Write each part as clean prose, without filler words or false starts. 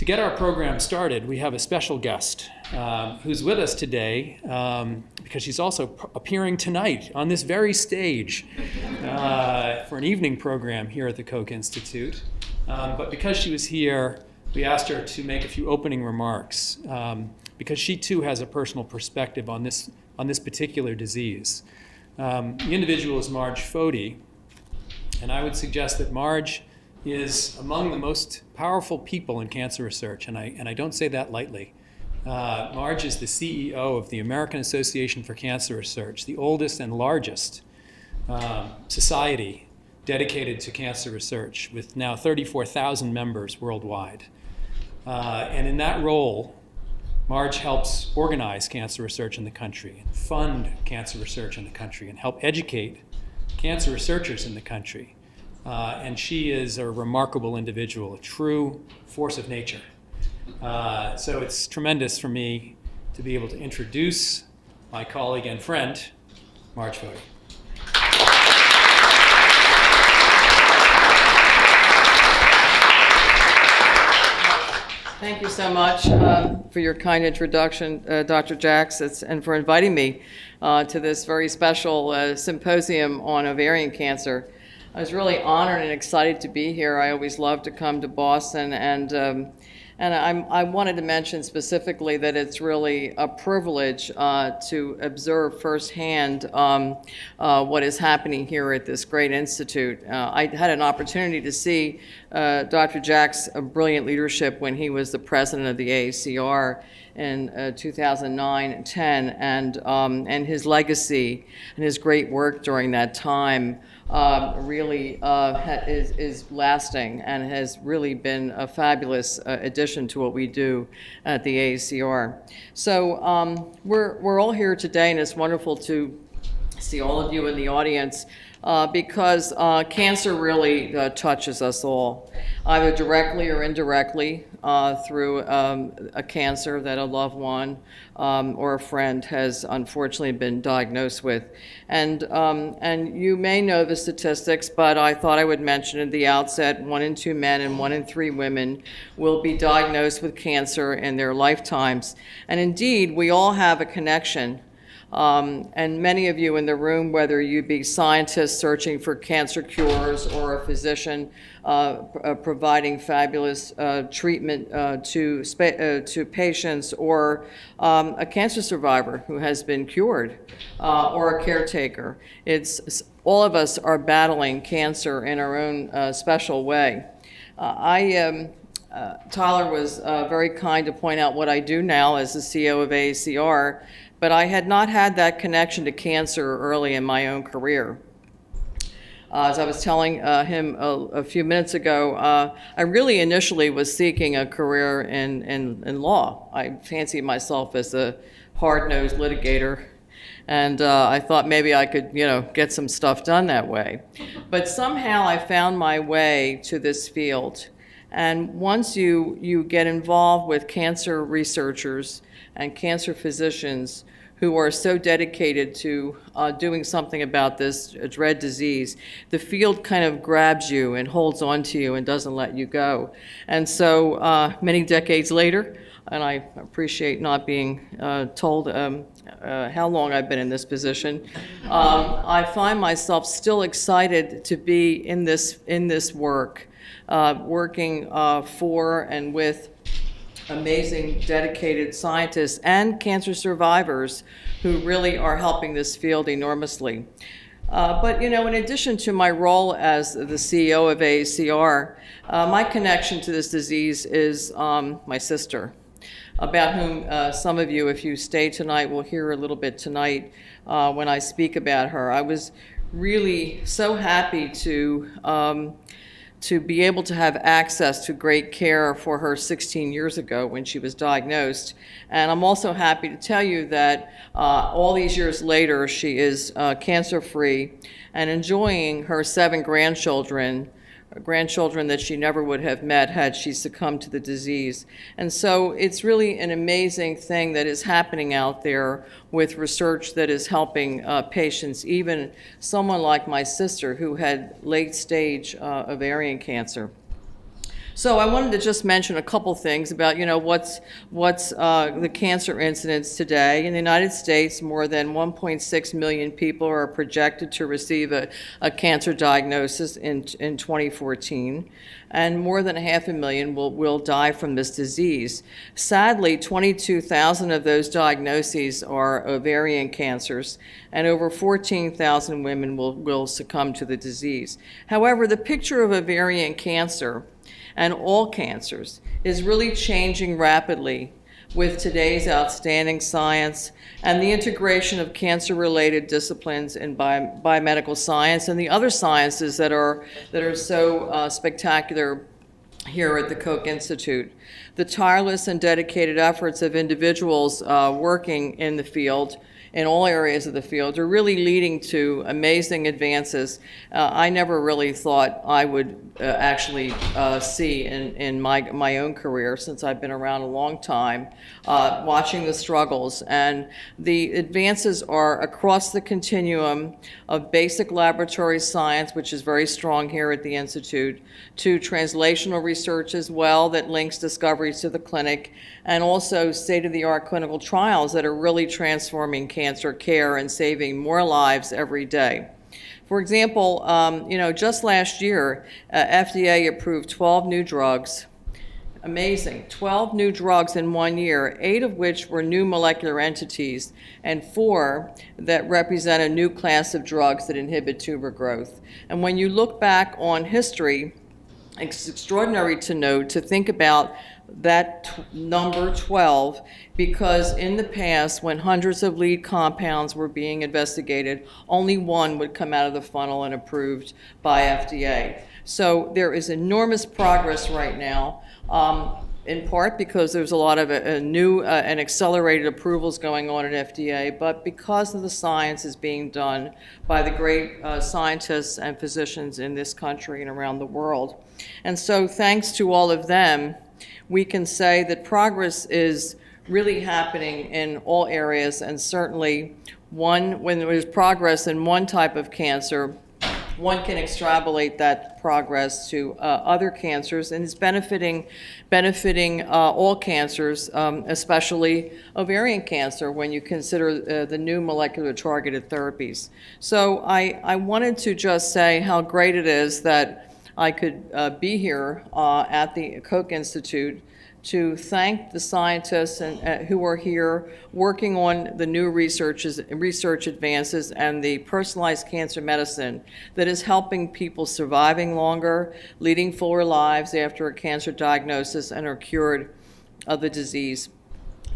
get our program started, we have a special guest who's with us today because she's also appearing tonight on this very stage for an evening program here at the Koch Institute. But because she was here, we asked her to make a few opening remarks because she too has a personal perspective on this particular disease. The individual is Marge Foti, and I would suggest that Marge is among the most powerful people in cancer research, and I don't say that lightly. Marge is the CEO of the American Association for Cancer Research, the oldest and largest society dedicated to cancer research, with now 34,000 members worldwide. And in that role, Marge helps organize cancer research in the country, and fund cancer research in the country, and help educate cancer researchers in the country. And she is a remarkable individual, a true force of nature. So it's tremendous for me to be able to introduce my colleague and friend, Marge Foti. Thank you so much for your kind introduction, Dr. Jacks, and for inviting me to this very special symposium on ovarian cancer. I was really honored and excited to be here. I always love to come to Boston, and I wanted to mention specifically that it's really a privilege to observe firsthand what is happening here at this great institute. I had an opportunity to see Dr. Jack's brilliant leadership when he was the president of the AACR in 2009 and 10, and his legacy and his great work during that time really is lasting and has really been a fabulous addition to what we do at the AACR. So we're all here today, and it's wonderful to see all of you in the audience because cancer really touches us all, either directly or indirectly through a cancer that a loved one or a friend has unfortunately been diagnosed with. And you may know the statistics, but I thought I would mention at the outset, 1 in 2 men and 1 in 3 women will be diagnosed with cancer in their lifetimes. And indeed, we all have a connection. And many of you in the room, whether you be scientists searching for cancer cures or a physician providing fabulous treatment to patients, or a cancer survivor who has been cured, or a caretaker, all of us are battling cancer in our own special way. Tyler was very kind to point out what I do now as the CEO of AACR, but I had not had that connection to cancer early in my own career. As I was telling him a few minutes ago, I really initially was seeking a career in law. I fancied myself as a hard-nosed litigator, and I thought maybe I could, get some stuff done that way. But somehow I found my way to this field. And once you get involved with cancer researchers and cancer physicians who are so dedicated to doing something about this dread disease, the field kind of grabs you and holds on to you and doesn't let you go. And so many decades later, and I appreciate not being told how long I've been in this position, I find myself still excited to be in this work, working for and with amazing, dedicated scientists and cancer survivors who really are helping this field enormously. But in addition to my role as the CEO of AACR, my connection to this disease is my sister, about whom some of you, if you stay tonight, will hear a little bit tonight when I speak about her. I was really so happy to be able to have access to great care for her 16 years ago when she was diagnosed. And I'm also happy to tell you that all these years later, she is cancer-free and enjoying her 7 grandchildren that she never would have met had she succumbed to the disease. And so it's really an amazing thing that is happening out there with research that is helping patients, even someone like my sister who had late-stage ovarian cancer. So I wanted to just mention a couple things about, what's the cancer incidence today. In the United States, more than 1.6 million people are projected to receive a cancer diagnosis in 2014, and more than 500,000 will die from this disease. Sadly, 22,000 of those diagnoses are ovarian cancers, and over 14,000 women will succumb to the disease. However, the picture of ovarian cancer and all cancers is really changing rapidly with today's outstanding science and the integration of cancer-related disciplines in biomedical science and the other sciences that are so spectacular here at the Koch Institute. The tireless and dedicated efforts of individuals working in the field, in all areas of the field, are really leading to amazing advances I never really thought I would actually see in my own career, since I've been around a long time, watching the struggles. And the advances are across the continuum of basic laboratory science, which is very strong here at the Institute, to translational research as well that links discoveries to the clinic, and also state-of-the-art clinical trials that are really transforming cancer care and saving more lives every day. For example, just last year, FDA approved 12 new drugs. Amazing, 12 new drugs in 1 year, 8 of which were new molecular entities, and 4 that represent a new class of drugs that inhibit tumor growth. And when you look back on history, it's extraordinary to note, to think about that number 12, because in the past, when hundreds of lead compounds were being investigated, only 1 would come out of the funnel and approved by FDA. So there is enormous progress right now, in part because there's a lot of new and accelerated approvals going on at FDA, but because of the science is being done by the great scientists and physicians in this country and around the world. And so thanks to all of them, we can say that progress is really happening in all areas, and certainly when there's progress in one type of cancer, one can extrapolate that progress to other cancers, and it's benefiting all cancers, especially ovarian cancer, when you consider the new molecular targeted therapies. So I wanted to just say how great it is that I could be here at the Koch Institute to thank the scientists who are here working on the new research advances and the personalized cancer medicine that is helping people surviving longer, leading fuller lives after a cancer diagnosis, and are cured of the disease.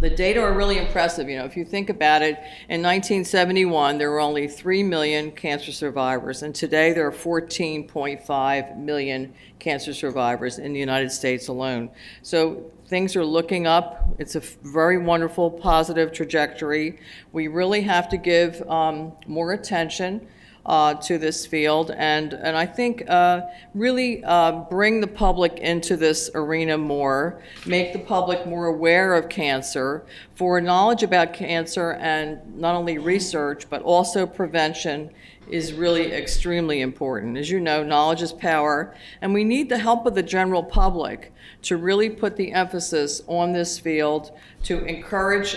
The data are really impressive. If you think about it, in 1971, there were only 3 million cancer survivors, and today there are 14.5 million cancer survivors in the United States alone. So things are looking up. It's a very wonderful, positive trajectory. We really have to give more attention to this field, and I think really bring the public into this arena more, make the public more aware of cancer, for knowledge about cancer and not only research but also prevention is really extremely important. As you know, knowledge is power, and we need the help of the general public to really put the emphasis on this field, to encourage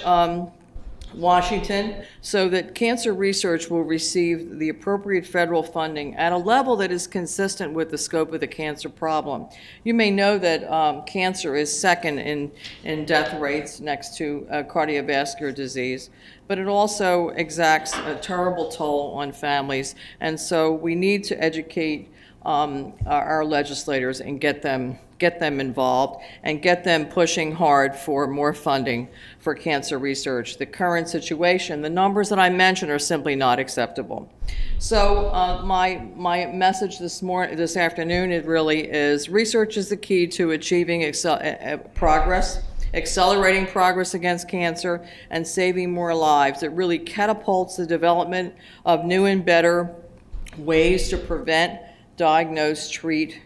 Washington, so that cancer research will receive the appropriate federal funding at a level that is consistent with the scope of the cancer problem. You may know that cancer is second in death rates next to cardiovascular disease, but it also exacts a terrible toll on families, and so we need to educate our legislators and get them involved and get them pushing hard for more funding for cancer research. The current situation, the numbers that I mentioned, are simply not acceptable. So my message this afternoon, it really is, research is the key to achieving accelerating progress against cancer and saving more lives. It really catapults the development of new and better ways to prevent, diagnose, treat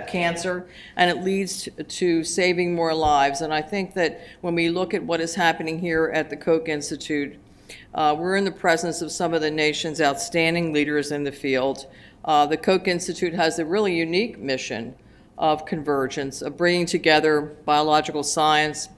cancer, and it leads to saving more lives. And I think that when we look at what is happening here at the Koch Institute, we're in the presence of some of the nation's outstanding leaders in the field. The Koch Institute has a really unique mission of convergence, of bringing together biological science,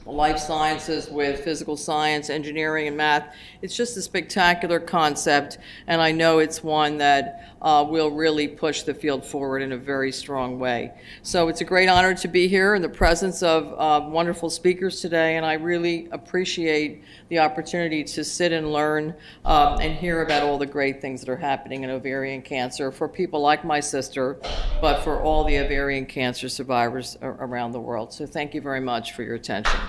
life sciences with physical science, engineering, and math. It's just a spectacular concept, and I know it's one that will really push the field forward in a very strong way. So it's a great honor to be here in the presence of wonderful speakers today, and I really appreciate the opportunity to sit and learn and hear about all the great things that are happening in ovarian cancer for people like my sister, but for all the ovarian cancer survivors around the world. So thank you very much for your attention.